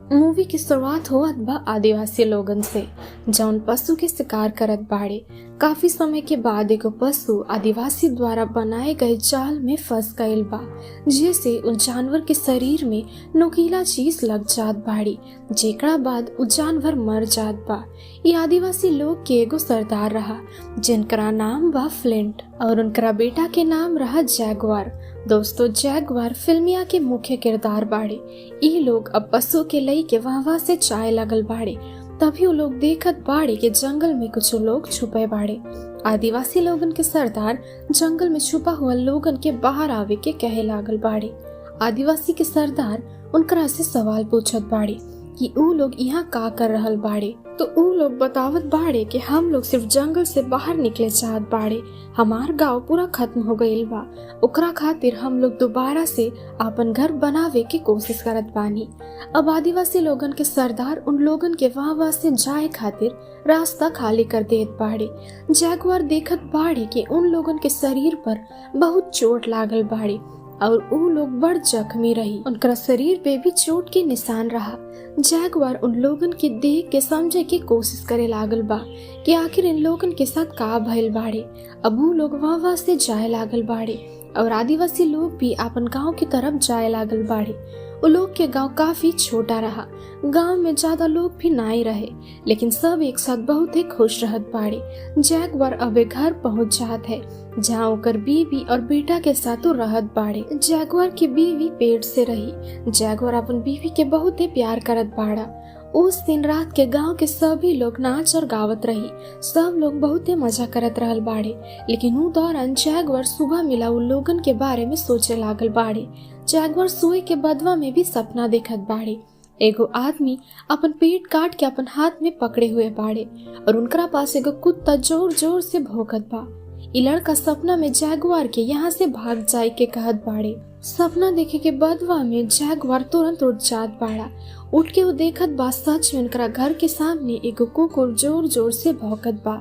Movie की शुरुआत होत बा आदिवासी लोगन से जौन पशु के शिकार करत बाड़े। काफी समय के बाद एगो पशु आदिवासी द्वारा बनाए गए जाल में फंस गईल बा, जिससे उस जानवर के शरीर में नुकीला चीज लग जात बाड़ी, जेकरा बाद उ जानवर मर जात बा। ये आदिवासी लोग के एगो सरदार रहा जिनकरा नाम बा फ्लिंट और उनकरा बेटा के नाम रहा जैगवार। दोस्तों, जैगवार फिल्मिया के मुख्य किरदार बाड़े। ये लोग अब पशु के लई के वाहवा से चाय लगल बाड़े। तभी वो लोग देखत बाड़े के जंगल में कुछ लोग छुपे बाड़े। आदिवासी लोगन के सरदार जंगल में छुपा हुआ लोगन के बाहर आवे के कहे लागल बाड़े। आदिवासी के सरदार उनकरा से सवाल पूछत बाड़े कि ऊ लोग यहाँ का कर रहल बाड़े। तो ऊ लोग बतावत बाड़े कि हम लोग सिर्फ जंगल से बाहर निकले चाहत बाड़े। हमार गांव पूरा खत्म हो गईल बा, ओकरा खातिर हम लोग दोबारा से अपन घर बनावे की कोशिश करत बानी। अब आदिवासी लोगन के सरदार उन लोगन के वाहवा से जाए खातिर रास्ता खाली कर देत बाड़े। जैगवार देखत बाड़े कि उन लोगन के शरीर पर बहुत चोट लागल बाड़े और ऊ लोग बड़ जख्मी रही। उनका शरीर पे भी चोट के निशान रहा। जैगवार उन लोगन के देख के समझे की कोशिश करे लागल बा कि आखिर इन लोगन के साथ का भइल बाड़े। अब ऊ लोग वहां से जाए लागल बाड़े और आदिवासी लोग भी अपन गांव की तरफ जाए लागल बाड़े। उ लोग के गांव काफी छोटा रहा। गांव में ज्यादा लोग भी नाई रहे, लेकिन सब एक साथ बहुत ही खुश रहत बाड़े। जैगवार अब घर पहुंच जात है जहाँ ओकर बीवी और बेटा के साथ रहत बाड़े। जैगवार की बीवी पेट से रही। जैगवार अपन बीवी के बहुत ही प्यार करत बाड़ा। उस दिन रात के गांव के सभी लोग नाच और गावत रही। सब लोग बहुत ही मजा करत रहल बाड़े। लेकिन उ दौरान जैगवार सुबह मिला उ लोगन के बारे में सोचे लागल बाड़े। जैगवार सोए के बदवा में भी सपना देखत बाड़े। एगो आदमी अपन पेट काट के अपन हाथ में पकड़े हुए बाड़े और उनकरा पास एगो कुत्ता जोर जोर से भौंकत बा। इ लड़का सपना में जैगवार के यहाँ से भाग जाए के कहत बाड़े। सपना देखे के बदवा में जैगवार तुरंत उठ जात बाड़ा। उठ के वो देखत बा सच में उनकरा घर के सामने एगो कुकुर जोर जोर से भौंकत बा।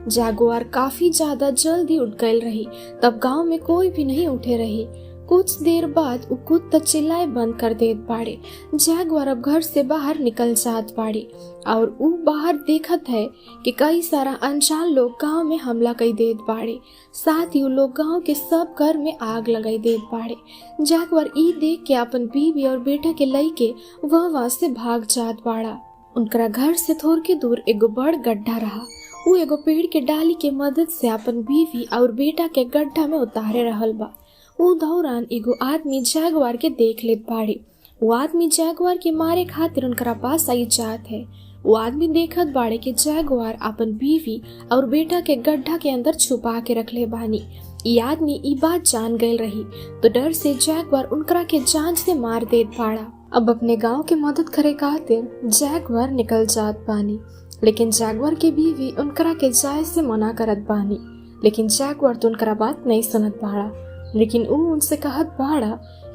जैगवार काफी ज्यादा जल्दी उठ गईल रही। तब गांव में कोई भी नहीं उठे रही। कुछ देर बाद उ कुत्ता चिल्लाए बंद कर देत बाड़े। जैगवार अब घर से बाहर निकल जात बाड़े और उ बाहर देखत है कि कई सारा अनजान लोग गांव में हमला कर देत बाड़े। साथ ही उ लोग गांव के सब घर में आग लगाई देत बाड़े। जैगवार ई देख के अपन बीवी और बेटा के लइके वहां से भाग जात बाड़ा। उनकरा घर से थोड़ के दूर एगो बड़ गड्ढा रहा। उ एगो पेड़ के डाली के मदद से अपन बीवी और बेटा के गड्ढा में उतारे रहल बा। उ दौरान एगो आदमी जैगवार के देख लेत बाड़े। वो आदमी जैगवार के मारे खातिर उनकरा पास आई जात है। वो आदमी देखत बाड़े कि जैगवार अपन बीवी और बेटा के गड्ढा के अंदर छुपा के रखले बानी। ये आदमी ई बात जान गए रही तो डर से जैगवार उनकरा के जान से मार देत बाड़ा। अब अपने गांव के मदद करे खातिर जैगवार निकल जात बानी, लेकिन जैगवार के बीवी उनकरा के जाए से मना करत बानी। लेकिन जैगवार तो उनकरा बात नहीं सुनत बाड़ा। लेकिन उ उनसे कहत बाड़ा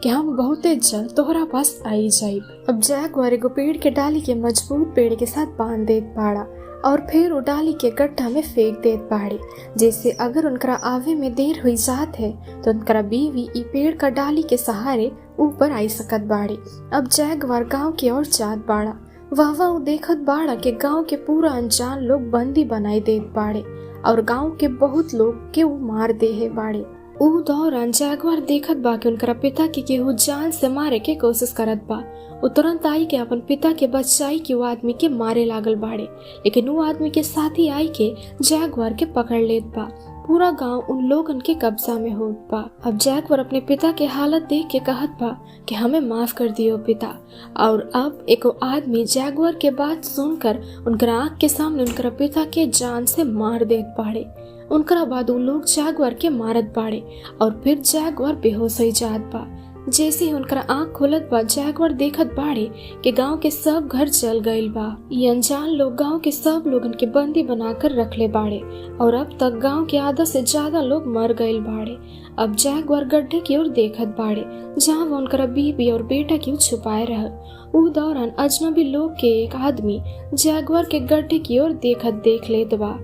कि हम बहुते जल्द तोहरा पास आई जाइब। अब जैगवार एगो पेड़ के डाली के मजबूत पेड़ के साथ बांध देत बाड़ा और फिर वो डाली के गड्ढा में फेंक देत बाड़े, जैसे अगर उनकरा आवे में देर हुई जात है तो उनकरा बीवी ई पेड़ का डाली के सहारे ऊपर आई सकत बाड़े। अब जैगवार गांव की ओर जात बाड़ा। वह देखत बाड़ा के गांव के पूरा अनजान लोग बंदी बनाई देत बाड़े और गांव के बहुत लोग के वो मार दे है बाड़े। उ दौरान जैगवार देखत बा कि उनकरा पिता के केहू जान से मारे के कोशिश करत बा। उ तुरंत आई के अपन पिता के बचाई के वो आदमी के मारे लागल बाड़े, लेकिन वो आदमी के साथ ही आई के जैगवार के पकड़ लेत बा। पूरा गांव उन लोगन के कब्जा में होत बा। अब जैगवार अपने पिता के हालत देख के कहत बा कि हमें माफ कर दियो पिता। और अब एको आदमी जैगवार के बात सुनकर उनकर आँख के सामने उनकर पिता के जान से मार देत बाड़े। उनकरा बाद उ लोग जैगवार के मारत बाड़े और फिर जैगवार बेहोश हो जात बा। जैसे ही उनकरा आँख खुलत बा, जैगवार देखत बाड़े कि गांव के सब घर जल गईल बा। ये अनजान लोग गांव के सब लोगन के बंदी बनाकर रखले बाड़े और अब तक गांव के आधा से ज्यादा लोग मर गईल बाड़े। अब जैगवार गड्ढे की ओर देखत बाड़े जहाँ वो उनकरा बीवी और बेटा की छुपाए रहल। उ दौरान अजनबी लोग के एक आदमी जैगवार के गड्ढे की ओर देख लेत बा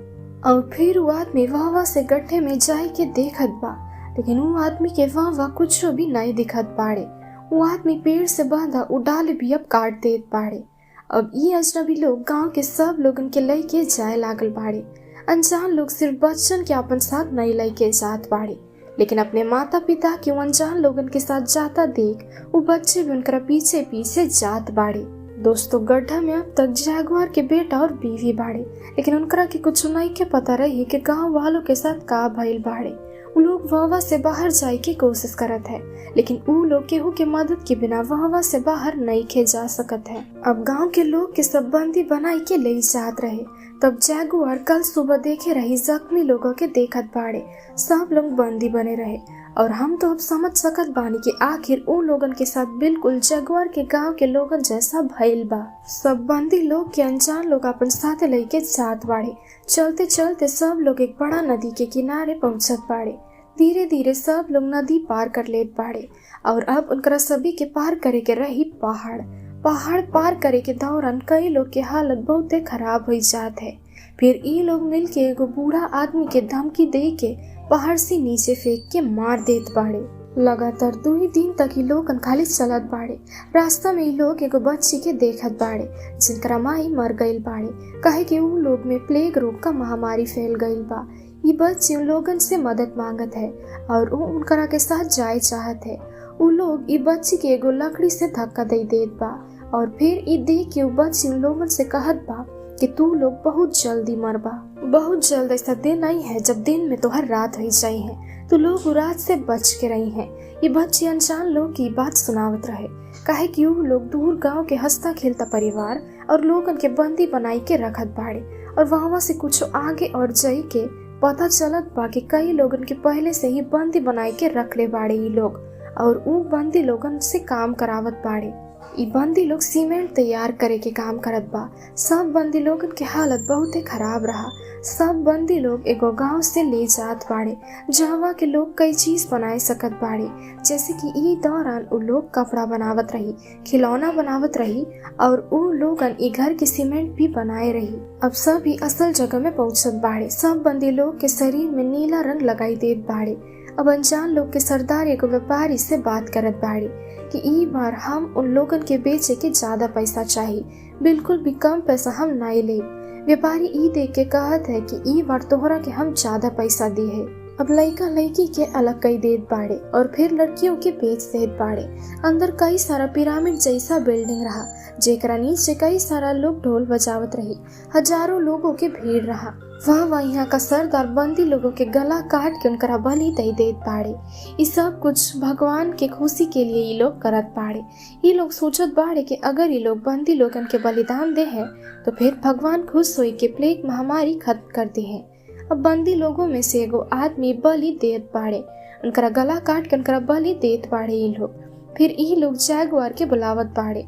और फिर वो आदमी वहां से गड्ढे में जाए के देखत बा, लेकिन वो आदमी के वहां कुछ भी नहीं दिखत बाड़े। वो आदमी पेड़ से बांधा उ डाले भी अब काट देत बाड़े। अब ये अजनबी लोग गांव के सब लोगन के लेके जाए लागल बाड़े। अनजान लोग सिर्फ बच्चन के अपन साथ नहीं लेके जात बाड़े, लेकिन अपने माता पिता के अनजान लोगन के साथ जाता देख वो बच्चे भी उनका पीछे पीछे जात बाड़े। दोस्तों, गड्ढा में अब तक जैगुआर के बेटा और बीवी बाड़े, लेकिन उनकरा के कुछ नहीं के पता रही कि गांव वालों के साथ का भइल बाड़े। उ लोग वहां से बाहर जाए की कोशिश करत है, लेकिन उ लोग केहू के मदद के बिना वहां से बाहर नहीं खे जा सकत है। अब गांव के लोग के सब बंदी बनाई के ले जात रहे। तब जैगुआर कल सुबह देखे रही जख्मी लोगों के देखत बाड़े। सब लोग बंदी बने रहे और हम तो अब समझ सकत बानी कि आखिर उन लोगन के साथ बिल्कुल जैगुआर के गांव के लोगन जैसा भइल बा। सब बंदी लोग के अनजान लोग अपन साथे लेके जात बाड़े। चलते चलते सब लोग एक बड़ा नदी के किनारे पहुंचत बाड़े। धीरे धीरे सब लोग नदी पार कर लेत बाड़े और अब उनकरा सभी के पार करे के रही पहाड़। पहाड़ पार करे के दौरान कई लोग के हालत बहुते खराब हो जात है। फिर ये लोग मिल के एगो बूढ़ा आदमी के धमकी दे के पहाड़ से नीचे फेंक के मार देत बाड़े। लगातार 2 दिन तक ये लोग खाली चलत बाड़े। रास्ता में ये लोग एगो बच्ची के देखत बाड़े जिनकरा माई मर गईल बाड़े, काहे कि उ लोग में प्लेग रोग का महामारी फैल गईल बा। ये बच्ची उन लोगन से मदद मांगत है और वो उनकरा के साथ जाए चाहत है। उ लोग ये बच्ची के एगो लकड़ी से धक्का दे देत बा और फिर ये देख के वो बच्ची उन लोगन से कहत बा कि तू लोग बहुत जल्दी मरबा। बहुत जल्द ऐसा दिन नहीं है जब दिन में तोहर रात हो जाई है, तो लोग रात से बच के रही हैं। ये बच्ची अनजान लोग की बात सुनावत रहे, काहे कि वो लोग दूर गांव के हंसता खेलता परिवार और लोगन के बंदी बनाई के रखत बाड़े और वहां से कुछ आगे और जाई के पता चलत बा कि कई लोगन के पहले से ही बंदी बनाई के रख ले बाड़े ये लोग और उ बंदी लोगन से काम करावत बाड़े। ई बंदी लोग सीमेंट तैयार करे के काम करत बा। सब बंदी लोगन के हालत बहुत खराब रहा। सब बंदी लोग एगो गांव से ले जात बाड़े जहाँ के लोग कई चीज बनाए सकत बाड़े, जैसे कि ई दौरान उ लोग कपड़ा बनावत रही, खिलौना बनावत रही और उ लोगन ई घर के सीमेंट भी बनाए रही। अब सब ही असल जगह में पहुंचत बाड़े। सब बंदी लोग के शरीर में नीला रंग लगाई देत बाड़े। अब अनजान लोग के सरदार एगो व्यापारी से बात करत बाड़े कि ई बार हम उन लोगन के बेचे के ज्यादा पैसा चाहिए, बिल्कुल भी कम पैसा हम नहीं ले। व्यापारी ई देख के कहत है कि ई बार तोहरा के हम ज्यादा पैसा दी है। अब लड़का लड़की के अलग कई देत बाड़े और फिर लड़कियों के बेच देत बाड़े। अंदर कई सारा पिरामिड जैसा बिल्डिंग रहा जेकरा नीचे कई सारा लोग ढोल बजावत रही। हजारों लोगों के भीड़ रहा। वह यहाँ का सरदार बंदी लोगों के गला काट के उनकरा बलि दे देत बाड़े। ये सब कुछ भगवान के खुशी के लिए ये लोग करत बाड़े। ये लोग सोचत बाड़े कि अगर ये लोग बंदी लोगन के बलिदान दे हैं तो फिर भगवान खुश होई के प्लेग महामारी खत्म कर दी है। अब बंदी लोगों में से एगो आदमी बलि देत बाड़े, उनकरा गला काट के उनकरा बलि देत बाड़े ये लोग। फिर ये लोग जैगुआर के बुलावत बाड़े।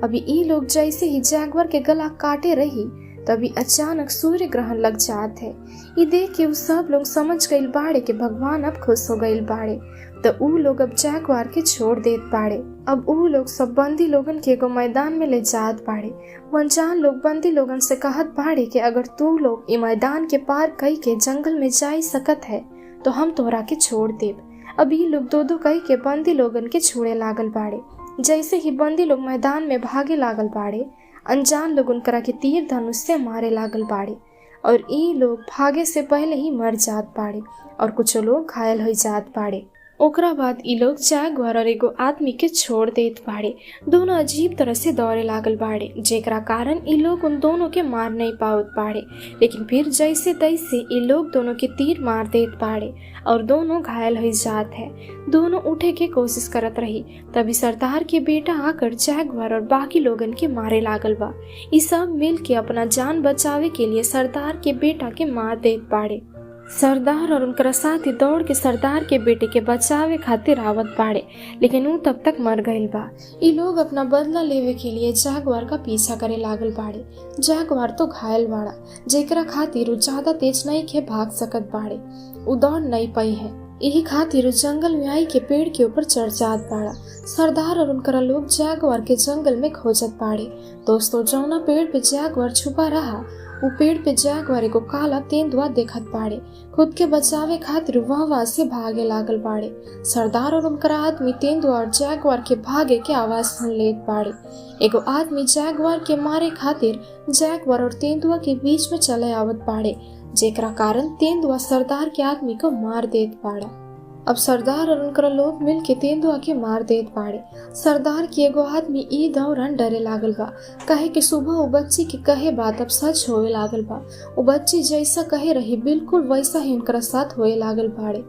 अभी ये लोग जैसे ही जैगुआर के गला काटे रही तभी अचानक सूर्य ग्रहण लग जात है। ये देख के सब लोग समझ गईल बाड़े कि भगवान अब खुश हो गईल बाड़े, तो उ लोग अब जैगुआर के छोड़ देत बाड़े। अब उ लोग सब बंदी लोगन के एगो मैदान में ले जात बाड़े। अनजान लोग बंदी लोगन से कहत बाड़े कि अगर तू लोग ये मैदान के पार कई के जंगल में जा सकत है तो हम तोहरा के छोड़ देब। अब ये लोग दो कई के बंदी लोगन के छोड़े लागल बाड़े। जैसे ही बंदी लोग मैदान में भागे लागल बाड़े, अनजान लोग उनकरा के तीर धनुष से मारे लागल बाड़े और ये लोग भागे से पहले ही मर जात बाड़े और कुछ लोग घायल हो जात बाड़े। ओकरा बाद ई लोग जैगुआर और एगो आदमी के छोड़ देत बाड़े। दोनों अजीब तरह से दौड़े लागल बाड़े, जेकरा कारण ई लोग उन दोनों के मार नहीं पावत बाड़े। लेकिन फिर जैसे तैसे ई लोग दोनों के तीर मार देत बाड़े और दोनों घायल हो जात है। दोनों उठे के कोशिश करत रही, तभी सरदार के बेटा आकर जैगुआर और बाकी लोगन के मारे लागल बा। ई सब मिल के अपना जान बचावे के लिए सरदार के बेटा के मार देत बाड़े। सरदार और उनका साथी दौड़ के सरदार के बेटे के बचावे खातिर आवत बाड़े, लेकिन वो तब तक मर गईल बा। ये लोग अपना बदला लेवे के लिए जैगुआर का पीछा करे लागल बाड़े। जैगुआर तो घायल बाड़ा, जेकरा खातिर वो ज्यादा तेज नहीं के भाग सकत बाड़े। वो दौड़ नहीं पाई है, यही खातिर जंगल में आई के पेड़ के ऊपर चढ़ जात बाड़ा। सरदार और उनका लोग जैगुआर के जंगल में खोजत बाड़े। दोस्तों, जौना पेड़ पे जैगुआर छुपा रहा वो पेड़ पे जैगवार एगो काला तेंदुआ देखत बाड़े। खुद के बचावे खातिर वहां से भागे लागल बाड़े। सरदार और उनकर आदमी तेंदुआ और जैगवार के भागे के आवाज सुन लेत बाड़े। एगो आदमी जैगवार के मारे खातिर जैगवार और तेंदुआ के बीच में चले आवत बाड़े, जेकरा कारण तेंदुआ सरदार के आदमी को मार देत बाड़ा। अब सरदार और उनकर लोग मिल के तेंदुआ के मार देत बाड़े। सरदार की एगो आदमी ई दौरान डरे लागल बा, कहे कि सुबह वो बच्ची के कहे बात अब सच होए लागल बा। वो बच्ची जैसा कहे रही बिल्कुल वैसा ही उनकर साथ होए लागल बाड़े।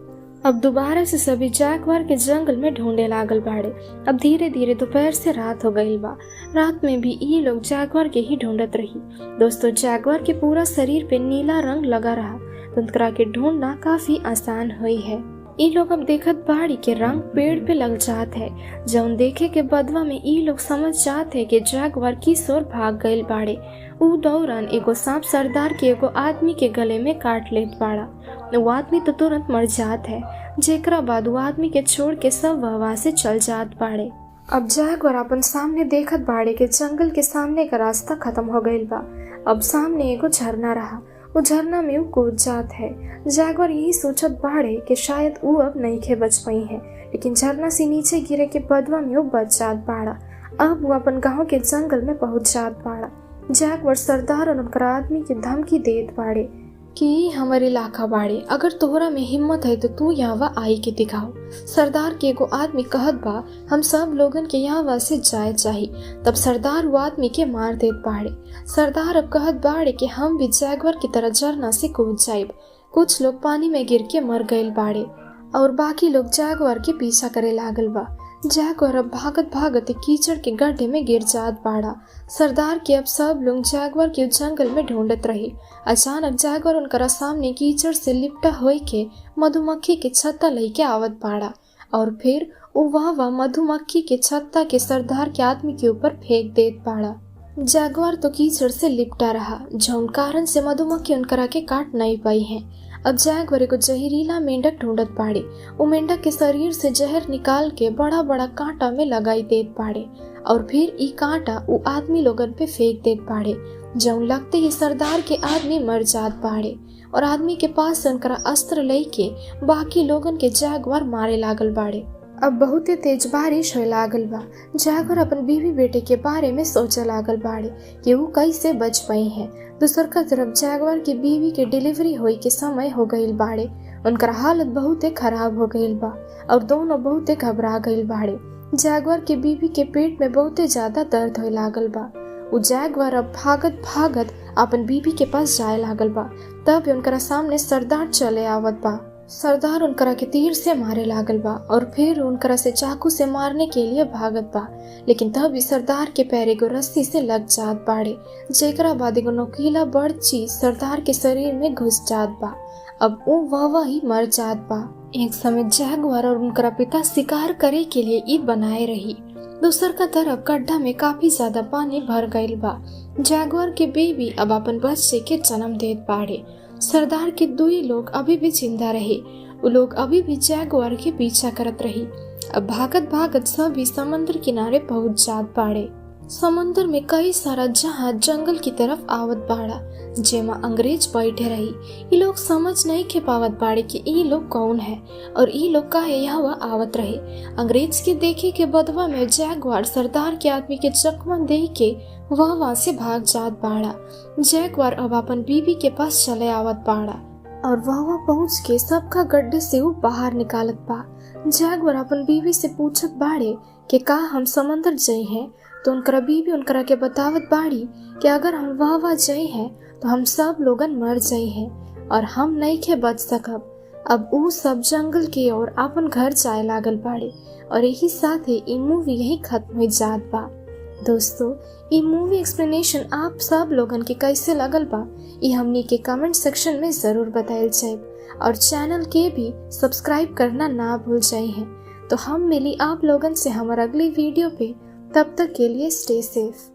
अब दोबारा से सभी जैगवार के जंगल में ढूंढे लागल बाड़े। अब धीरे धीरे दोपहर से रात हो गई बा। रात में भी ये लोग जैगवार के ही ढूंढत रही। दोस्तों, जैगवार के पूरा शरीर पे नीला रंग लगा रहा, तो उनकरा के ढूंढना काफी आसान हुई है। ई लोग अब देखत बाड़ी के रंग पेड़ पे लग जात है, जौन देखे के बदवा में ई लोग समझ जात है कि जैगवार किस ओर भाग गइल बाड़े। ऊ दौरान एगो सांप सरदार के एगो आदमी के गले में काट लेत बाड़ा। वो आदमी तो तुरंत मर जात है, जेकरा बाद वो आदमी के छोड़ के सब वहां से चल जात बाड़े। अब जैगवार अपन सामने देखत बाड़े के जंगल के सामने का रास्ता खत्म हो गइल बा। अब सामने एगो झरना रहा, वो झरना में वो कूद जात है। जैगवार यही सोचत बाड़े कि शायद वो अब नहीं खे बच पाई है, लेकिन झरना से नीचे गिरे के बदवा में वो बच जात बाड़ा। अब वो अपन गांव के जंगल में पहुंच जात बाड़ा। जैगवार सरदार और उनकर आदमी के धमकी देत बाड़े कि हमारे इलाका बाड़े, अगर तोहरा में हिम्मत है तो तू यहाँ आई के दिखाओ। सरदार के एगो आदमी कहत बा, हम सब लोगन के यहाँ से जाए चाहिए। तब सरदार वो आदमी के मार देत बाड़े। सरदार अब कहत बाड़े कि हम भी जैगवार की तरह झरना से कूद जाइब। कुछ लोग पानी में गिर के मर गइल बाड़े और बाकी लोग जैगवार के पीछा करे लागल बा। जैगवार अब भागत भागत कीचड़ के गड्ढे में गिर जात बाड़ा। सरदार के अब सब लोग जैगवार के जंगल में ढूंढत रही। अचानक जैगवार उनकर सामने कीचड़ से लिपटा होई के मधुमक्खी के छत्ता लेके आवत बाड़ा और फिर वह मधुमक्खी के छत्ता के सरदार के आदमी के ऊपर फेंक देत बाड़ा। जैगवार तो कीचड़ से लिपटा रहा, जौन कारण से मधुमक्खी उनकरा के काट नहीं पाई है। अब जैगवार को जहरीला मेंढक ढूंढत बाड़े। वो मेंढक के शरीर से जहर निकाल के बड़ा बड़ा कांटा में लगाई देत बाड़े और फिर ई कांटा वो आदमी लोगन पे फेंक देत बाड़े, जौन लगते ही सरदार के आदमी मर जात बाड़े और आदमी के पास से उनकरा अस्त्र लेके बाकी लोगन के जैगवार मारे लागल बाड़े। अब बहुत तेज बारिश होए लागल बा। जैगवार अपन बीवी बेटे के बारे में सोचे लागल बाड़े कि वो कैसे बच पाई है। दूसर का तरफ जैगवार की बीवी के डिलीवरी होए के समय हो गइल बाड़े। उनकर हालत बहुत खराब हो गइल बा और दोनों बहुत घबरा गइल बाड़े। जैगवार के बीवी के पेट में बहुत ज्यादा दर्द होए लागल बा। वो जैगवार अब भागत भागत अपन बीवी के पास जाए लागल बा। तब उनकरा सामने सरदार चले आवत बा। सरदार उनकरा के तीर से मारे लागल बा और फिर उनकरा से चाकू से मारने के लिए भागत बा, लेकिन तब भी सरदार के पैर एगो रस्सी से लग जात बाड़े, जेकरा बाद एगो नोकीला बड़ चीज सरदार के शरीर में घुस जात बा। अब वह ही मर जात बा। एक समय जैगवार और उनकरा पिता शिकार करे के लिए ईद बनाए रही। दूसर का तरफ गड्ढा में काफी ज्यादा पानी भर गइल बा। जैगवार के बेबी अब अपन बच्चे के जन्म देत बाड़े। सरदार के दुई लोग अभी भी जिंदा रहे। वो लोग अभी भी जैगवार के पीछा करत रही। अब भागत भागत सभी समंदर किनारे पहुंच जात बाड़े। समंदर में कई सारा जहाज जंगल की तरफ आवत बाड़ा, जेमा अंग्रेज बैठे रही। ये लोग समझ नहीं के पावत बाड़े कि ये लोग कौन है और ये लोग काहे यहाँ आवत रहे। अंग्रेज के देखे के बदवा में जैगवार सरदार के आदमी के चकमा दे के वहां से भाग जात बाड़ा। जैगवार अब अपन बीवी के पास चले आवत बाड़ा और वहां पहुंच के सबका गड्ढे से वो बाहर निकालत बा। जैगवार अपन बीवी से पूछत बाड़े कि का हम समंदर जाए हैं, तो उनकरा बीवी उनकरा के बतावत बाड़ी कि अगर हम वहां जाए हैं तो हम सब लोगन मर जाए हैं और हम नहीं के बच सकब। अब वो सब जंगल के ओर अपन घर जाए लागल बाड़े और यही साथ ही ये मूवी यही खत्म हो जात बा। दोस्तों, ये मूवी एक्सप्लेनेशन आप सब लोगन के कैसे लगल बा, ये हमनी के कमेंट सेक्शन में जरूर बताइल जाए और चैनल के भी सब्सक्राइब करना ना भूल जाए हैं। तो हम मिली आप लोगन से हमारे अगली वीडियो पे, तब तक के लिए स्टे सेफ।